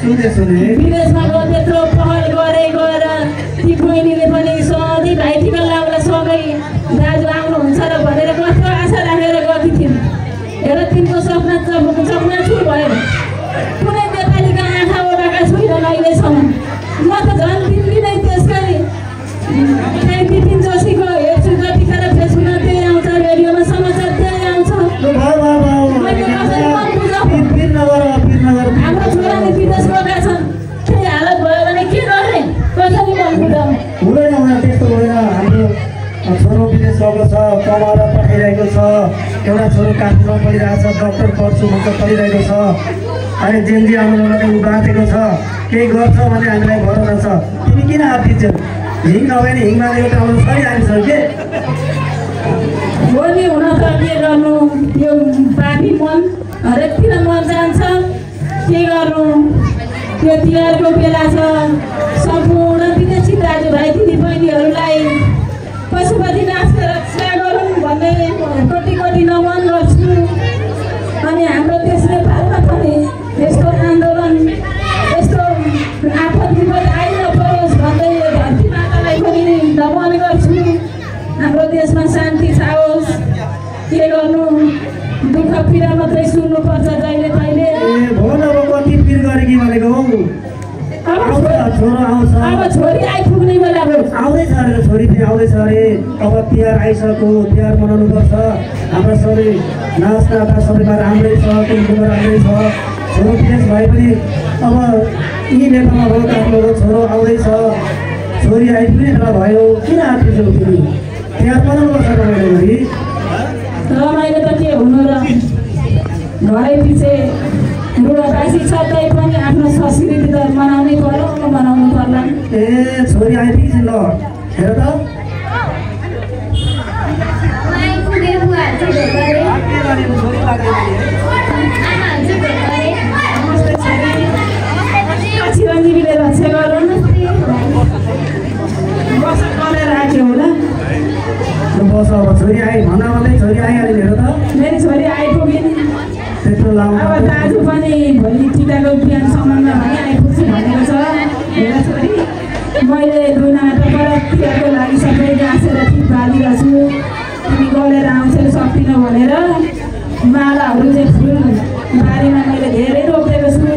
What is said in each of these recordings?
विदेशमा गयो त्यत्रो पहल गएर ती बहिनीले पनि सधैँ भाइ टिका लाउला सँगै दाजु आउनुहुन्छ र भनेर कस्तो आशा राखेर गएकी थिइन्। हेर तिनको सपना ठुलो भयो। कुनै नेपालीका आँखा ओडाका छुइनन् अहिलेसम्म। म त झन् दिनदिनै त्यसकै बिपिन जोशीको हेर्छु जतिखेर फेसबुकमा त्यही आउँछ, रेडियोमा समाचार त्यही आउँछ। हाम्रो छोराले विदेश गएका छन्, त्यही हालत भयो भने के गर्ने, कसरी भन्नु हुँदैन हुँदैन त्यस्तो हुँदैन। हाम्रो छोरो विदेश गएको छ, कमाएर पठाइरहेको छ, एउटा छोरो काठमाडौँ पढिरहेको छ, डक्टर पढ्छु भन्छ पढिरहेको छ। अनि जेनजी आन्दोलनले ऊ बाँचेको छ, केही गर्छ भने हामीलाई भरोसा छ। तिमी किन आफिन्छौ? हिङ नभए नि हिङमा एउटा आउनु सही आइन्छ के हो नि। हुन त के गर्नु, यो पापी मन हरेकतिर मन जान्छ। के गर्नु, त्यो तिहारको बेला छ। सम्पूर्ण विदेशी दाजुभाइ दिदीबहिनीहरूलाई पशुपतिनाथको रक्षा गरौँ भन्ने कोटि नमन गर्छु। अनि हाम्रो देश नेपालमा पनि यस्तो आन्दोलन, यस्तो आफत विपद आइ नपरोस् भन्दै धरती मातालाई पनि नमन गर्छु। हाम्रो देशमा शान्ति छाओस्। के गर्नु, दुःख पीडा मात्रै सुन्नुपर्छ जहिले तहिले। कति पिर गरेकी भनेको छोरो आउँछ, अब छोरी आइपुग्ने बेला हो। आउँदैछ अरे छोरी पनि आउँदैछ अरे। अब तिहार आइसक्यो, तिहार मनाउनु पर्छ। हाम्रो सबै नाचनाटा सबैमा राम्रै छ, कुमकुमा राम्रै छ। छोरो विदेश भए पनि अब यी नेपालमा भयो, काठमाडौँ छोरो आउँदैछ, छोरी आइपुग्ने बेला भयो। किन आफिन्छौ तिमी? तिहार मनाउनु पर्छ तपाईँले। रमाइलो त के हुनु र, घरै पछि बुढाबासी छ तै पनि आफ्नो संस्कृति त मनाउनै पर्यो, मनाउनु पर्ला। ए छोरी आइपुग्छ ल, हेर त चिरञ्जीवीले रक्षा गरौँ। बस गरेर राख्यो होला। बस अब छोरी आइ भन्दा भन्दै छोरी आइहाल्यो। हेर त मेरो छोरी आइपुगिन्। त्यत्रो लामो अब दाजु पनि भोलि टिकाको बिहानसम्ममा भने आइपुग्छु भनेको छ। हेर छोरी, मैले दुनाटाबाट तिहारको लागि सबै गाँसेर ठिक पारिरहेको छु। तिमी गरेर आउँछौ सक्दिनँ भनेर मालाहरू चाहिँ फुल बारीमा मैले धेरै रोपेको छु।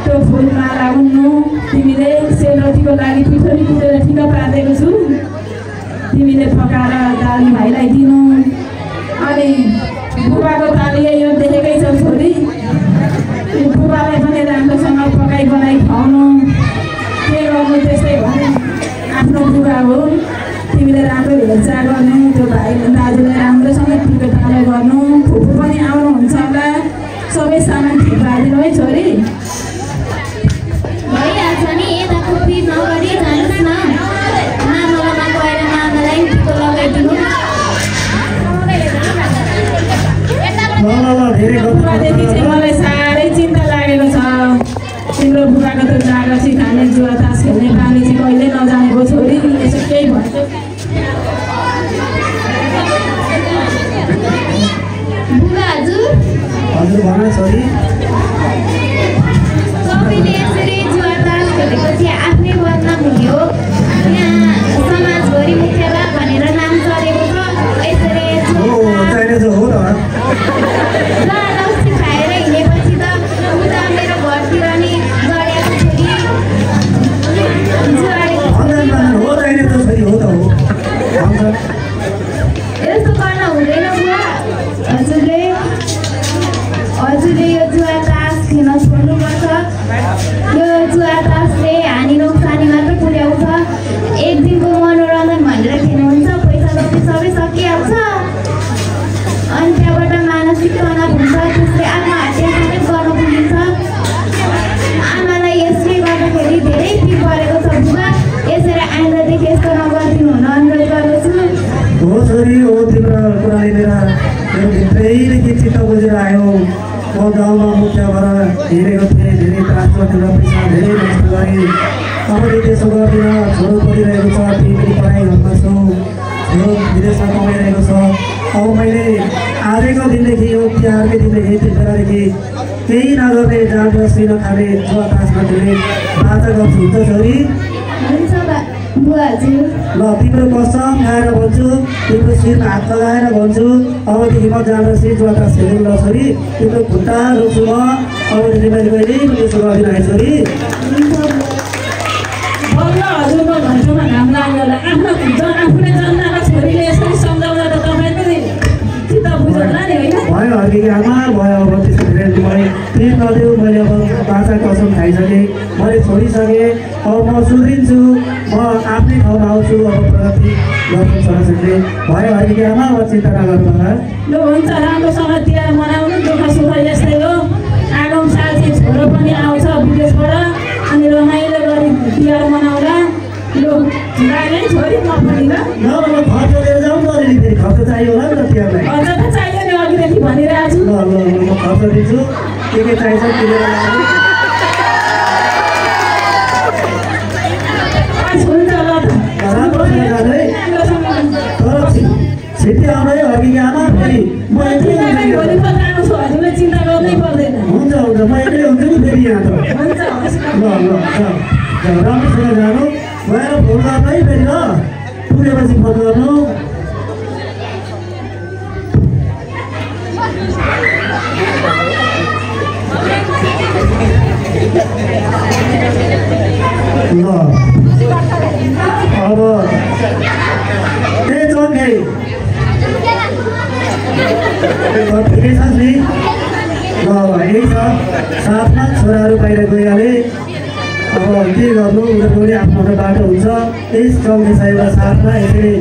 त्यो फुल माला उन्नु, तिमीले सेलरोटीको लागि पिठोरी कुटेर ठिक्क पारिदिएको छु। तिमीले पकाएर दाजुभाइलाई दिनु। अनि बुबाको ताली यो देखेकै छौ छोरी, बुबालाई पनि राम्रोसँग पकाइ बनाइ खुवाउनु। के गर्नु, त्यस्तै भने आफ्नो बुबा हो। तिमीले राम्रो हेरचाह गर्नु, त्यो भाइ दाजुलाई राम्रोसँग टिकाटालो गर्नु। फुपू पनि आउनुहुन्छ होला, सबै सामान ठिक पारिदिनु है छोरी। भइहाल्छ नि, यता खुपी नगरी जानुहोस् न। मामामा गएर मामालाई टिको लगाइदिनु। बुबादेखि चाहिँ मलाई साह्रै चिन्ता लागेको छ। तिम्रो बुबाको त्यो जागर्सी खाने, जुवा तास खेल्ने बानी चाहिँ कहिले नजानेको छोरी। यसो केही भन्छ? बुबा हजुर भन छोरी। तपाईँले यसरी जुवा तास खेलेपछि आफ्नै बदनाम हुने हो। यहाँ समाजभरि मुख्यला भनेर नाम चलेको छ। यसरी हो त लौसी खाएर हिँडेपछि त उता मेरो घरतिर नि गडेको छोरी यस्तो गर्न हुँदैन बुवा। हजुरले यो जुवा तास खेल्न छोड्नुपर्छ। यो जुवा तासले हानि नोक्सानी मात्र पुर्याउँछ। एक दिनको मनोरञ्जन भनेर खेल्नुहुन्छ, पैसा जति सबै सकिहाल्छ। अनि त्यहाँबाट मानसिक तनाव हुन्छ, त्यसले आत्महत्या समेत गर्न पुगिन्छ। आमालाई यसले गर्दाखेरि धेरै पिर परेको छ बुबा। यसरी आइन्दादेखि यस्तो नगरिदिनु हुन अनुरोध गर्दछु। हो छोरी हो, तिम्रो कुराले मेरा भित्रैदेखि चित्त बुझेर आयो। म गाउँमा मुख्य भएर हिँडेको थिएँ, धेरै त्रास गर्थ्यो, पैसा धेरै नष्ट गरेँ। अब त्यसो गर्दिनँ। छोरो पढिरहेको छ, तिमी पनि पढाइ गर्दछौ। यो विदेशमा कमाइरहेको छ। अब मैले आजको दिनदेखि यो तिहारकै दिनदेखि त्यो बेलादेखि केही नगर्ने जाँड रसी नखाने जुवा तास नखेल्ने बाचा गर्छु त छोरी। ल तिम्रो कसम खाएर भन्छु, तिम्रो शिरमा हात लगाएर भन्छु, अबदेखि म जाँड रसी जुवा तास खेल्नु ल छोरी। तिम्रो खुट्टा रोक्छु म, अबदेखि मैले कहिल्यै पनि त्यसो गर्दिनँ है छोरी। बल्ल हजुरको घन्टोमा घाम लाग्यो होला। आफूले जन्माएको छोरीले यसरी सम्झाउँदा त तपाईँ पनि चित्त बुझ्नुहोला नि होइन? भयो हर्केकी आमा भयो। अब त्यसो धेरै मलाई प्रेम नदेऊ, मैले अब बाचा कसम खाइसकेँ, मैले छोडिसकेँ। अब म सुध्रिन्छु, म आफ्नै ठाउँमा आउँछु। अब प्रगति गर्छु छोराछोरीले। भयो हर्केकी आमा, अब चिन्ता नगर्नु होला। ल हुन्छ, राम्रोसँग तिहार मनाउनु, दुःख सुख यस्तै हो। आगामी साल चाहिँ छोरो पनि आउँछ विदेशबाट, अनि रमाइलो गरी तिहार मनाउँला। ल गाई छोरी म पनि ल खर्च लिएर जाउँ न अलिअलि, फेरि खर्च चाहियो होला नि त तिहारलाई। खर्च त चाहियो नि, अघिदेखि भनिरहेको छु। ल म खर्च दिन्छु, के चाहिन्छ किनेर ल्याउनु। हुन्छ ल त राम्रोसँग जानु है, तर छिट्टी आउनु है हर्केकी आमा। फेरि म एक्लै हुन्छु। भोलिपल्ट आएको छु, हजुरले चिन्ता गर्नै पर्दैन। हुन्छ हुन्छ, म एक्लै हुन्छु नि फेरि यहाँ त। हुन्छ हस्। ल राम्रोसँग जानु, गएर फोन गर्नु है फेरि। ल पुगेपछि फोन गर्नु। ल अब चङ्गे ठिकै छ नि। ल यही छ, साथमा छोराहरू बाहिर गइहाले। अब के गर्नु, उनीहरूको पनि आफ्नो आफ्नो बाटो हुन्छ। त्यही चङ्गे छ एउटा साथमा। यसरी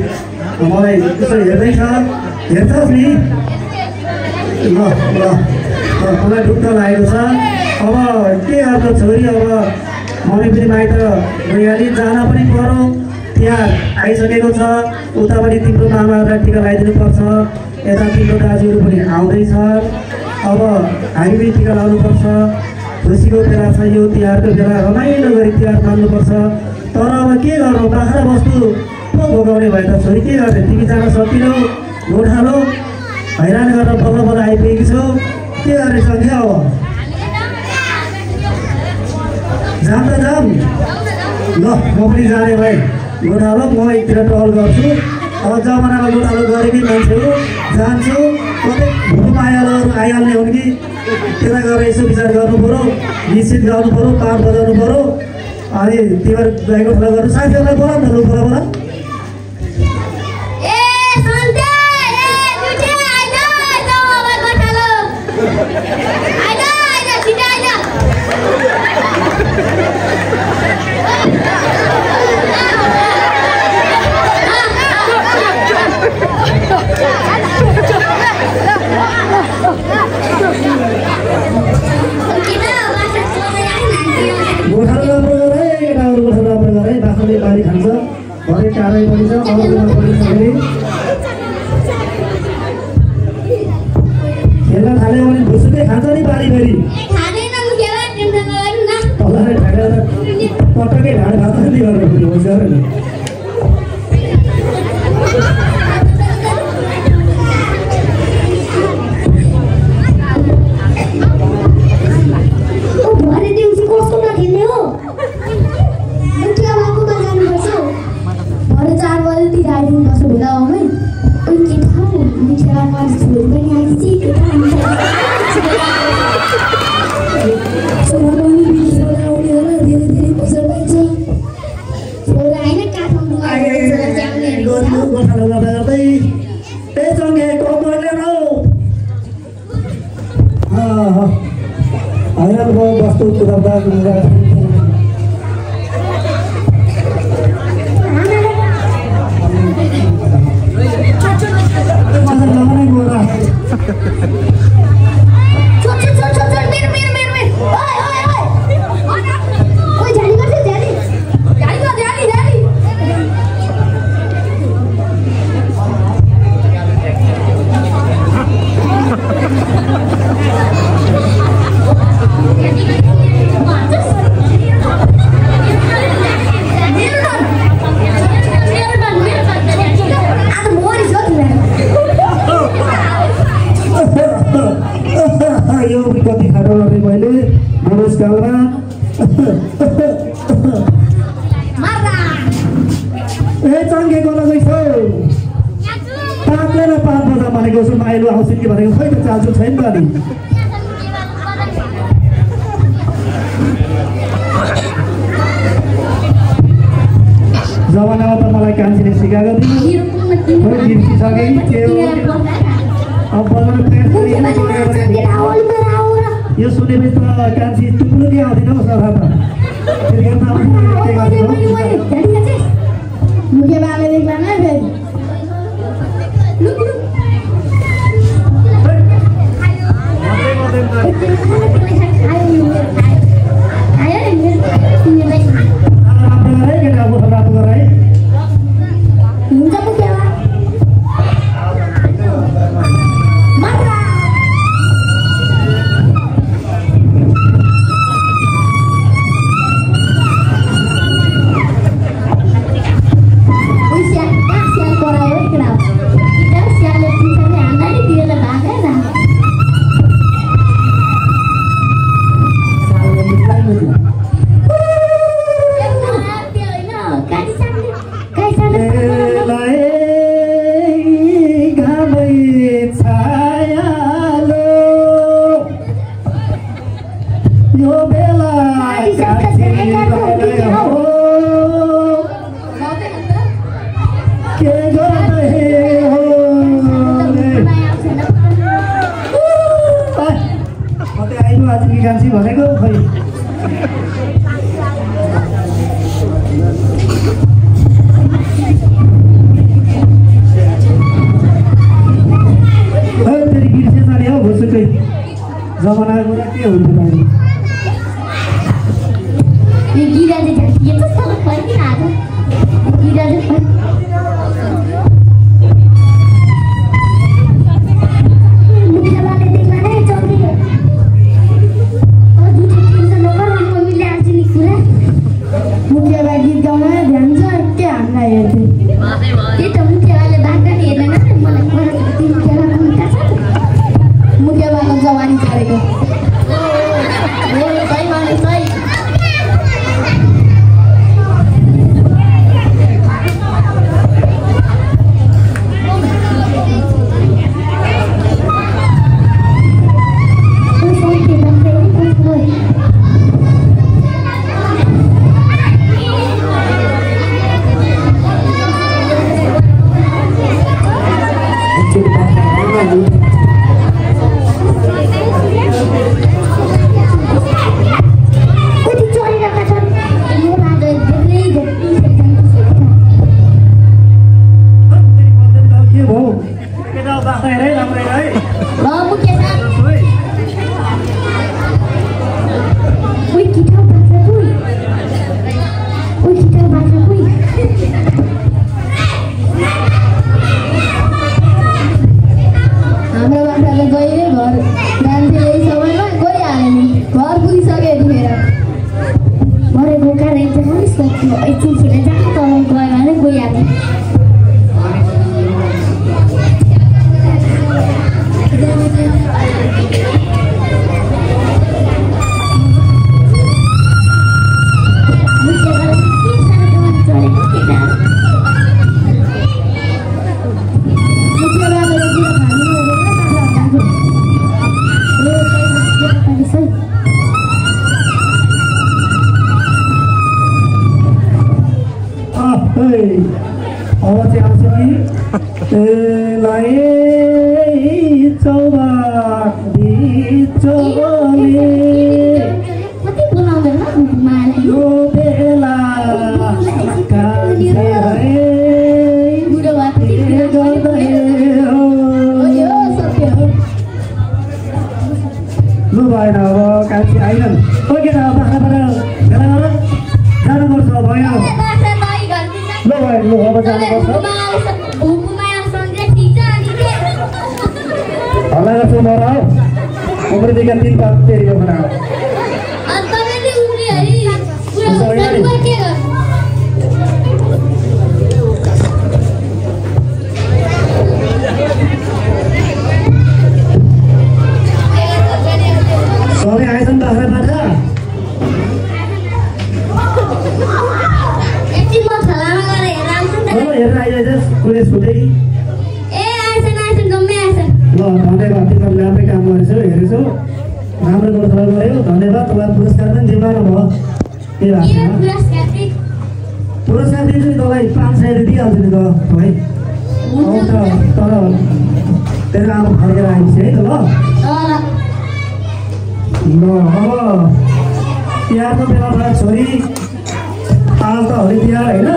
मलाई यसो हेर्दैछ, हेर्छस् नि। ल ल मलाई ढुक्क लागेको छ। अब के गर्नु छोरी, अब मम्मी पनि माइत गइहाली, जान पनि पर्यो। तिहार आइसकेको छ, उतापट्टि तिम्रो मामाहरूलाई टिका लगाइदिनु पर्छ, यता तिम्रो दाजुहरू पनि आउँदैछ। अब हामी पनि टिका लगाउनुपर्छ। खुसीको बेला छ यो, तिहारको बेला रमाइलो गरी तिहार मान्नुपर्छ। तर अब के गर्नु, बाख्रा वस्तु पो भोगाउने भयो त छोरी, के गर्ने। तिमी जान सकिनौ, गोठालो हैरान गरेर बल्ल बल्ल आइपुगेको छौ, के गर्ने सक्यो। अब जाम त जाम। ल म पनि जाने भाइ गोठालो, म एकतिर टहल गर्छु। अब जमानामा गोठालो गरेकै मान्छे हो, जान्छु। कतै भुटुमा आइहाल्ने हो कि त्यता गएर यसो विचार गर्नु पऱ्यो, निश्चित गाउनु पऱ्यो, पाठ बजाउनु पऱ्यो। अनि तिमीहरू गाईको ठुलो गर्नु, साथीहरूलाई बोला न, बोला बोला। गोठालो राम्रो गर है, केटाहरू गोठालो राम्रो गर है। बाख्राले बारी खान्छ, घरै टाढै पनि छ, अरूमा पनि छ। फेरि खेल्न थाल्यो भने भुसुकै खान्छ नि बारी फेरि। तललाई ढाकेर पटक्कै ढाड खान्छ नि गरेर फेरि होस् गर नि। गोठालो गर्दा गर्दै ए चङ्गे कम्बर ल्याउनु। हैरान भयो वस्तु कुदाउँदा कुदाउँदा। कति खाएर लगे मैले मनोजकालमा ए चङ्गेको लगैछौ पातले र पात बजा भनेको छु माइलो आउँछ कि भनेको खै त चाल्छु छैन त नि जमानामा त मलाई कान्छीले सिकाएको थियो बिर्सिसके के हो अब यो सुनेपछि त कान्छी टुक्रो के आउँदैन हौ सभा त मुझे बाबा देखना ना फिर कान्छी भनेको खै फेरि बिर्से जाने हौ भुसुकै जमानाको कुरा के हुन्छ ये गिरा दे ये तो सब फर्क ही ना आता गिरा दे मुझे वाले देखना है चौकी और दूसरे दिन से लोग हम को मिले आज निकला मुझे वाले गीत गाना है ध्यान से क्या आना है ये तो मुझे वाले बात का नहीं है ना मतलब पर तीन क्या हम का साथ मुझे वाला जवानी करेगा वो सही माने सही राम्रो गोठा गऱ्यो धन्यवाद तपाईँ पुरस्कार पनि जिम्मामा भयो के लाग्छ पुरस्कार दिन्छु नि तपाईँ 500 दिइहाल्छु नि त तपाईँ तर तेरो आमा फर्केर आइन्छ है त ल अब तिहारको बेलाबाट छोरी आज त हरि तिहार होइन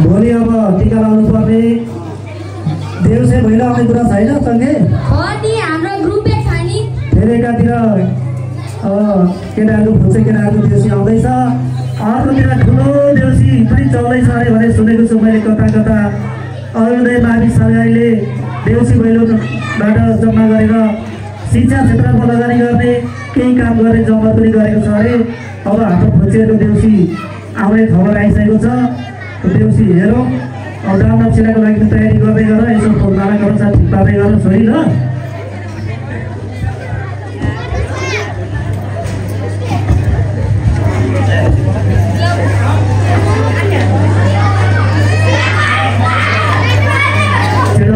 भोलि अब टिका लाउनु पर्ने देउसे भैलो आउने कुरा छैन चङ्गे फेरि एकातिर अब केटाहरू फुच्चे केटाहरूको देउसी आउँदैछ अर्कोतिर ठुलो देउसी पनि चल्दैछ अरे भने सुनेको छु मैले कता कता अरुणोदय मावि सरकारले देउसी भैलोबाट जम्मा गरेर शिक्षा क्षेत्रमा लगानी गर्ने केही काम गर्ने जम्मा पनि गरेको छ अरे अब हाम्रो फुच्चेको देउसी आउने खबर आइसकेको छ देउसी हेरौँ अब दाम नक्सिलाको लागि तयारी गर्दै गर यसो नारा गरौँ साथ ठिक पार्दै गर छोरी ल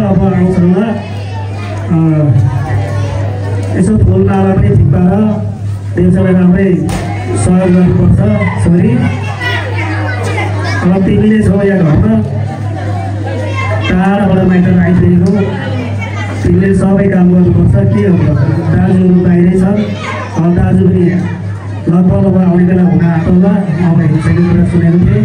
अब आउँछौँ यसो फुल नाला पनि ठिक पार देउसीलाई राम्रै सहयोग गर्नुपर्छ छोरी अब तिमीले छौ यहाँ घरमा टाढाबाट माइटर आइदिएको तिमीले सबै काम गर्नुपर्छ के हो दाजुहरू बाहिरै छ अब दाजु पनि लगभग आउने बेला हुन आँटोमा अब हेरिसकेको कुरा सुनेको थिएँ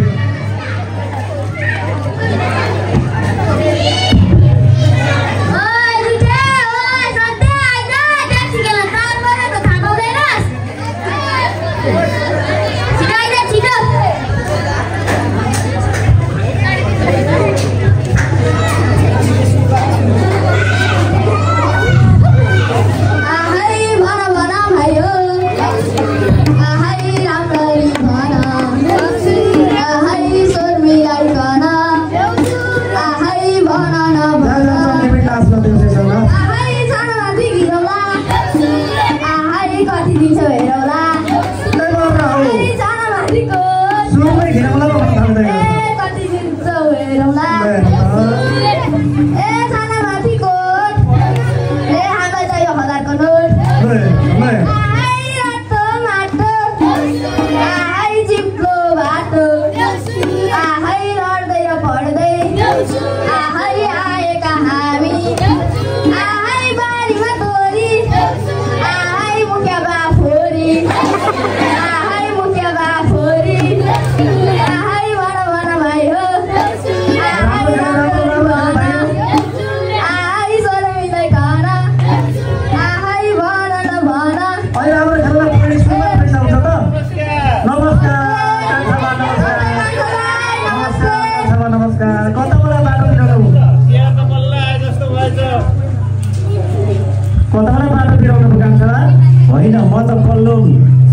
होइन म त पल्लो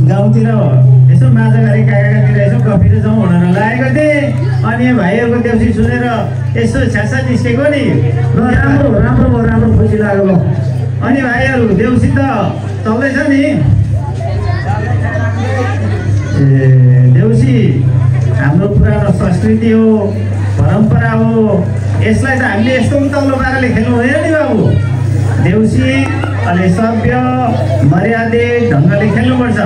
गाउँतिर यसो माछा गरी काकातिर यसो कफी जाउँ भनेर लागेको थिएँ अनि भाइहरूको देउसी सुनेर यसो छ्यासा निस्केको नि राम्रो राम्रो भयो राम्रो खुसी लाग्यो अनि भाइहरू देउसी त चल्दैछ नि देउसी हाम्रो पुरानो संस्कृति हो परम्परा हो यसलाई त हामीले यस्तो तल्लो पाराले खेल्नु हुँदैन नि बाबु देउसी अलि सभ्य मर्यादे ढङ्गले खेल्नुपर्छ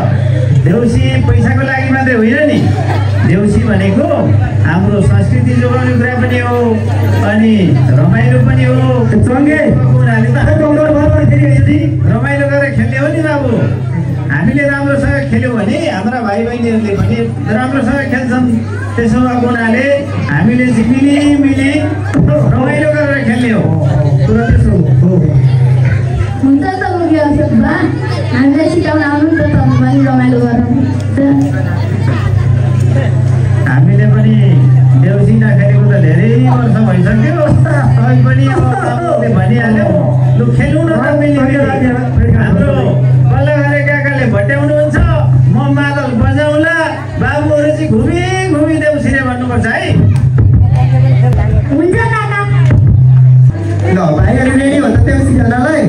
देउसी पैसाको लागि मात्रै होइन नि देउसी भनेको हाम्रो संस्कृति जोगाउने कुरा पनि हो अनि रमाइलो पनि हो रमाइलो गरेर खेल्ने हो नि बाबु हामीले राम्रोसँग खेल्यौँ भने हाम्रा भाइ बहिनीहरूले पनि राम्रोसँग खेल्छन् त्यसो भएको हुनाले हामीले मिली रमाइलो गरेर खेल्ने हो कुरा त्यसो हो हुन्छ त मुख्य बा हामीलाई सिकाउन आउनु त तपाईँ पनि रमाइलो गरौँ हामीले पनि देउसी नखेलेको त धेरै वर्ष भइसक्यो तपाईँ पनि अब भनिहाल्यो लु खेल्नु न हाम्रो बल्ल गरे काकाले भट्याउनुहुन्छ म मादल बजाउला बाबुहरू चाहिँ घुमी देउसीले भन्नुपर्छ है हुन्छ काका ल भाइहरू रेडी हो त देउसी खेल्नलाई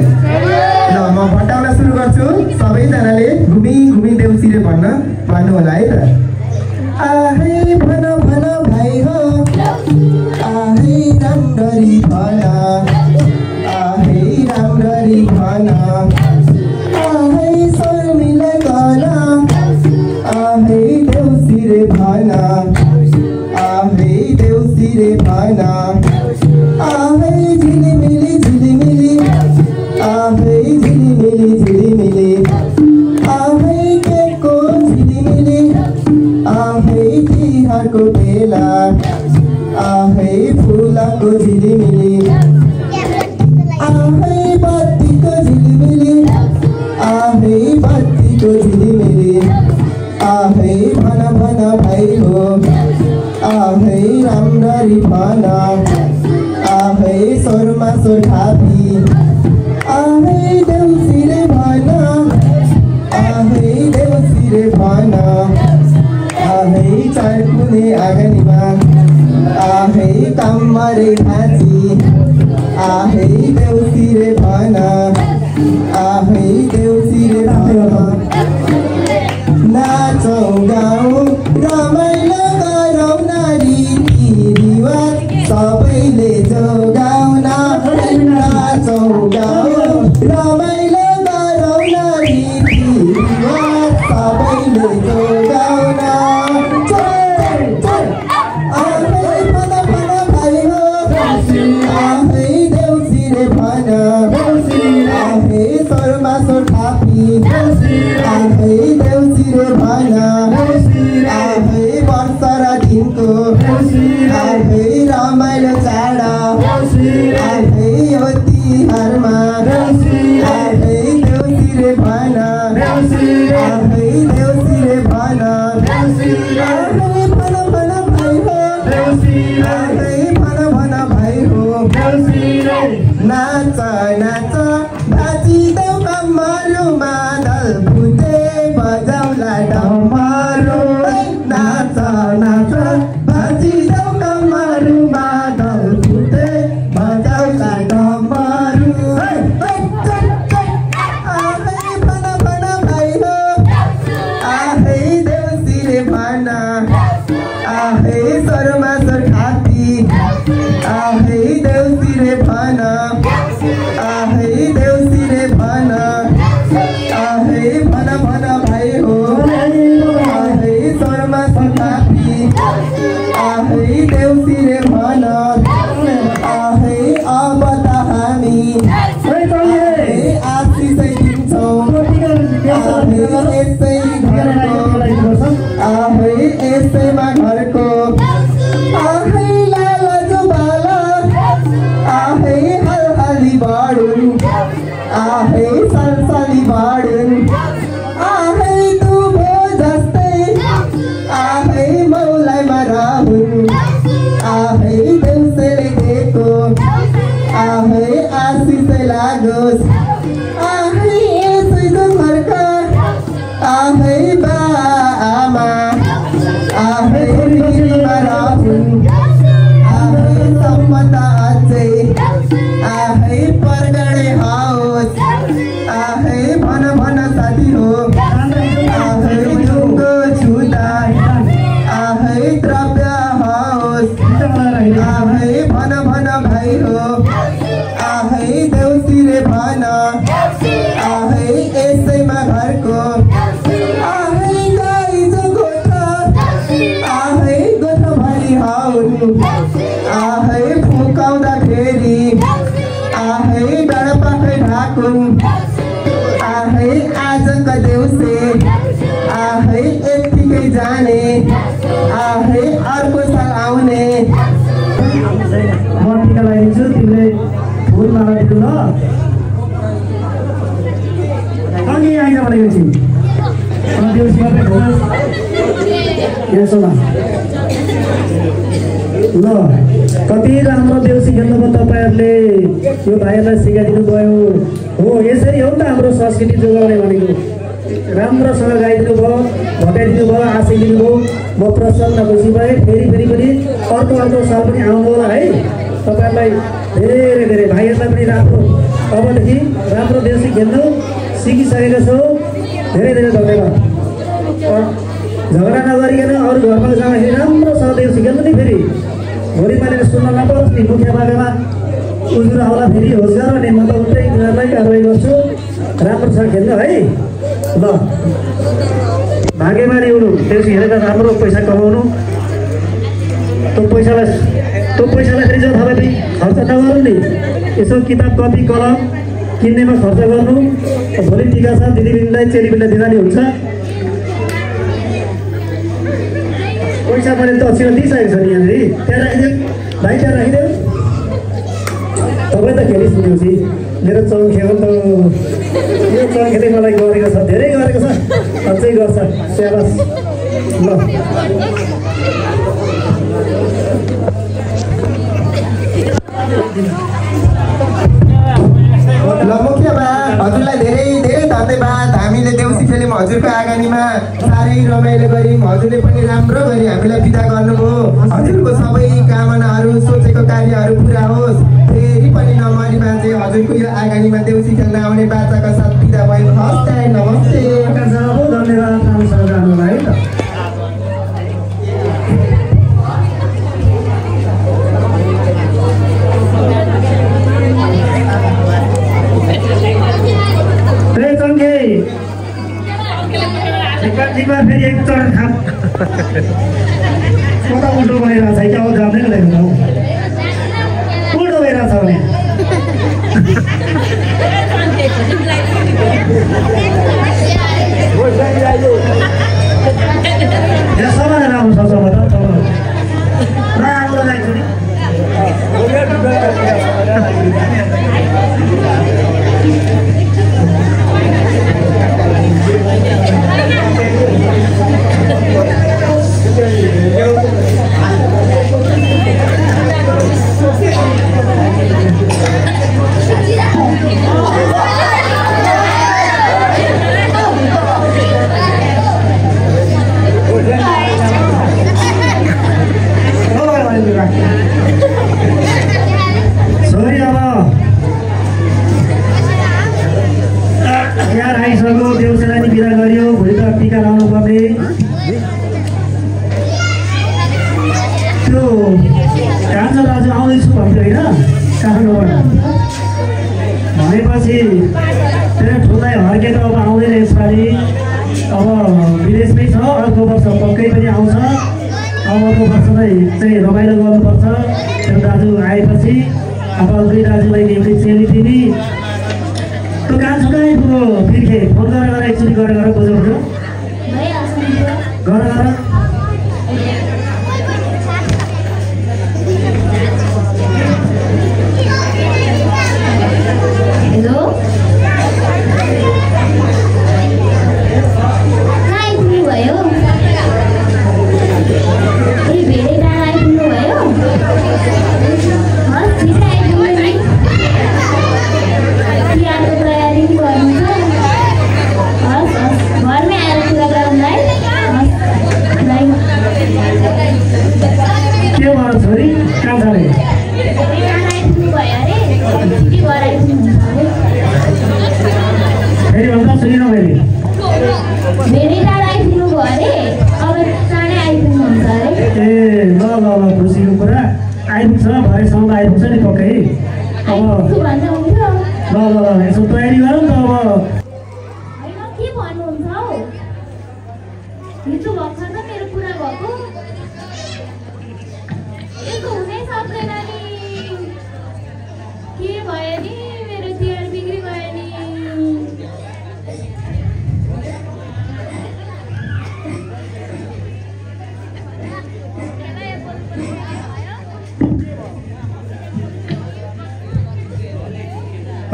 ल म भट्टाउन सुरु गर्छु सबैजनाले घुमी देउसीले भन्नु होला है त आहै भन भाइ हो आहै राम्ररी भन आहै राम्ररी भन आहै गीतको झिलिमिली आहै भन भन भाइ हो आहै राम्ररी भन आहै स्वरमा स्वर थापी आहै देउसीले भन आहै देउसीले भन आहै चारकुने आँगनीमा आहै कम्मरे भाँची आहै देउसीले भन आहै देउसीले भन नाचौँ गाउँ रमाइलो गरौँ न रीतिरिवाज सबैले जोगाउन नाचौँ गाउँ रमाइलो गरौँ न रीतिरिवाज सबैले जोगाउन आहै भन भन भाइ हो आहै देउसीले भन आहै स्वरमा स्वर थापी आहै देउसीले भन आहै वर्ष र दिनको आहै रमाइलो चाड आहै यो तिहारमा आहै देउसीले भन आहै देउसीले भन आहै भन भन भाइ हो आहै भन भन भाइ हो नाच नाच बाजिदेऊ कम्मरु मादल फुटे बजाउला डमरू नाच नाच बाजिदेऊ कम्मरु मादल फुटे बजाउला डमरू आहै भन भन भाइ हो आहै देउसीले भन आहै स्वरमा स्वर थापी आहै देउसीले भन आहै देउसीले भन आहै भन भन भाइ हो आहै स्वरमा स्वर थापी आहै देउसीले भन आहै अब त हामी आहै आशिषै दिन्छौँ आहै यसै घरको आहै यसैमा घरको आहै लाल जुबाल आहै हलहली बाडुन आहै सलसली बाडुन आहै दुबो जस्तै आहै मौलाइमा राहुन आहै देउसीले दिएको आहै आशिषै लागोस् आहै यसै घरका आहै बा आमा आहै रीतिमा राहुन आहै सम्मत अझै आहै परगडे होस् आहै भन भन साथी हो आहै ढुङ्गो छुँदा आहै द्रव्य होस् आहै भन भन भाइ हो आहै देउसीले भन आहै यसैमा घरको आहै गाई जो गोठा आहै गोठभरि हाउन आहै फुकाउँदाखेरि आहै डाँडापाखै ढाकुन आहै आजका देउसे आहै यत्तिकै जाने आहै अर्को साल आउने म टिका लगाइदिन्छु तिमीले फुल माला दिनु ल अघि आइज भनेको छु देउसी मात्रै खोज यसो ल कति राम्रो देउसी खेल्नुभयो तपाईँहरूले यो भाइहरूलाई सिकाइदिनु भयो हो यसरी हो नि त हाम्रो संस्कृति जोगाउने भनेको राम्रोसँग गाइदिनु भयो भटाइदिनु भयो आशा दिनुभयो म प्रसन्न खुसी भएँ फेरि फेरि पनि अर्को साल पनि आउनु होला है तपाईँहरूलाई धेरै धेरै भाइहरूलाई पनि राम्रो अबदेखि राम्रो देउसी खेल्नु सिकिसकेका छौँ धेरै धेरै धन्यवाद झगडा नगरिकन अरू घरमा जाँदाखेरि राम्रोसँग देउसी खेल्नु नि फेरि भोलि मैले सुन्न नपरोस् नि मुखिया बाटोमा उजुर आउला फेरि होस् गर नि म त उतै तिनीहरूलाई कारवाही गर्छु राम्रोसँग खेल्नु है ल भाग्यमानी हुनु देउसी खेलेर राम्रो पैसा कमाउनु त्यो पैसालाई फेरि जो तपाईँ खर्च नगर्नु नि यसो किताब कपी कलम किन्नेमा खर्च गर्नु भोलि टिका छ दिदीबहिनीलाई चेलीबहिनीलाई दिँदा नि हुन्छ पैसा मैले त 80 दिइसकेको छ नि यहाँनिर त्यहाँ राखिदेऊ भाइ त्यहाँ राखिदेऊ तपाईँ त खेलिस् देउसी मेरो चौखे हो त यो चौखेले मलाई गरेको छ धेरै गरेको छ अझै गर्छ स्याबास ल मुखियाबा हजुरलाई धेरै धेरै धन्यवाद। हामीले देउसी खेल्यौँ हजुरको आँगनीमा साह्रै रमाइलो गऱ्यौँ। हजुरले पनि राम्रो गरी हामीलाई बिदा गर्नुभयो। हजुरको सबै कामनाहरू सोचेको कार्यहरू पुरा होस्। फेरि पनि नमरी बाँचे हजुरको यो आँगनीमा देउसी खेल्न आउने बाचाका साथ बिदा भयो। हस् त नमस्ते। धन्यवाद राम्रोसँग जानुलाई त फेरि एक चरण खाम कता उल्टो भइरहेको छ कि अब जाँदै गरेको त उल्टो भइरहेको छ भने सबैजना राम्रो छ सब राम्रो लाग्छ नि छोरी अब यहाँ आइसक्यो देउसीलाई नि बिदा गरियो भोलि त टिका लाउनु पर्ने त्यो कान्छो दाजु आउँदैछु भन्थ्यो होइन काठमाडौँबाट भनेपछि त्यहाँ ठुलै हर्केर अब आउँदैन यसपालि अब विदेशमै छ अर्को वर्ष पक्कै पनि आउँछ अब अर्को वर्ष चाहिँ रमाइलो गर्नुपर्छ त्यो दाजु आएपछि अब दुई दाजुलाई एउटै चेली दिने त्यो कान्छो कहाँ आइपुग्यो फिर्के फोन गरेर एकचोटि गरेर बुझाउँछु गर छोरी कहाँ जाने फेरि भन्दा सुनिन मैले ए ल ल ल खुसीको कुरा आइपुग्छ भरेसम्म आइपुग्छ नि पक्कै अब ल ल ल यसो तयारी गरौँ त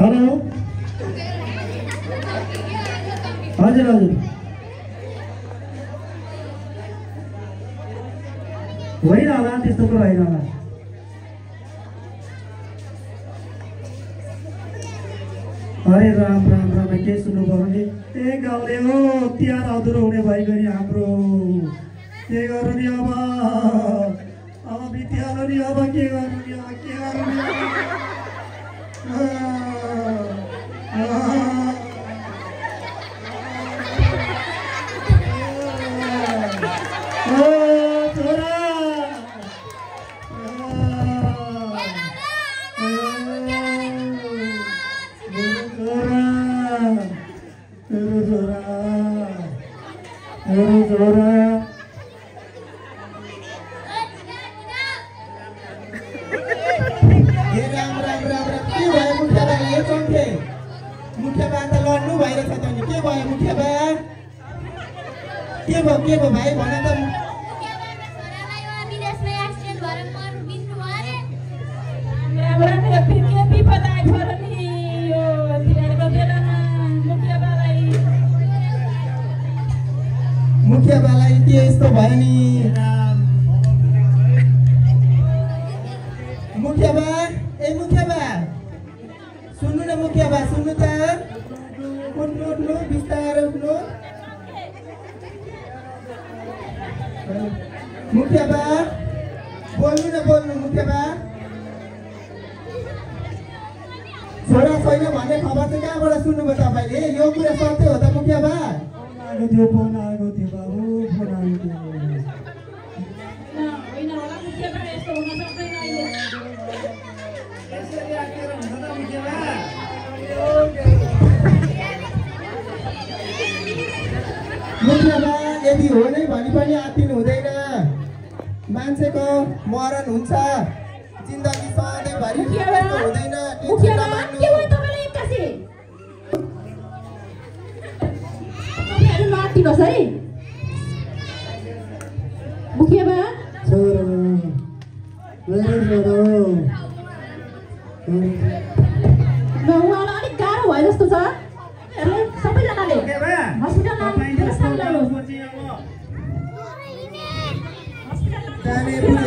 हेलो हजुर हजुर होइन होला त्यस्तो त होइन होला अरे राम राम राम के सुन्नु पर्यो नि ए गाउँले हो तिहार अधुरो हुने भइगयो नि हाम्रो के गर्नु नि अब बितिहाल्यो नि अब के गर्नु नि अब के गर्नु के भयो भाइ भन त विपद आइपर्यो नि यो मुखियाबालाई के यस्तो भयो नि मुखियाबा ए मुखियाबा सुन्नु न मुखियाबा सुन्नु त उठ्नु बिस्तारै उठ्नु मुखियाबा बोल्नु मुखियाबा छोरा छैन भन्ने खबर चाहिँ कहाँबाट सुन्नुभयो तपाईँले यो कुरा सत्य हो त मुखियाबा फोन आएको थियो बाबु फोन आएको थियो होइन होला मुखियाबा यस्तो हुन सक्दैन अहिले यसरी आकेर हुन्छ त मुखियाबा मुखियाबा यदि हो नै भनी पनि आत्तिनु हुँदैन मान्छेको मरण हुन्छ जिन्दगी सधैँभरि यस्तो हुँदैन मुखियाबा के भयो तपाईलाई एक्कासी तपाईहरु नआत्तिनुहोस् है मुखियाबा छोरो उहाँलाई अलिक गाह्रो भयो जस्तो छ सबैजनाले हस्पिटल जाने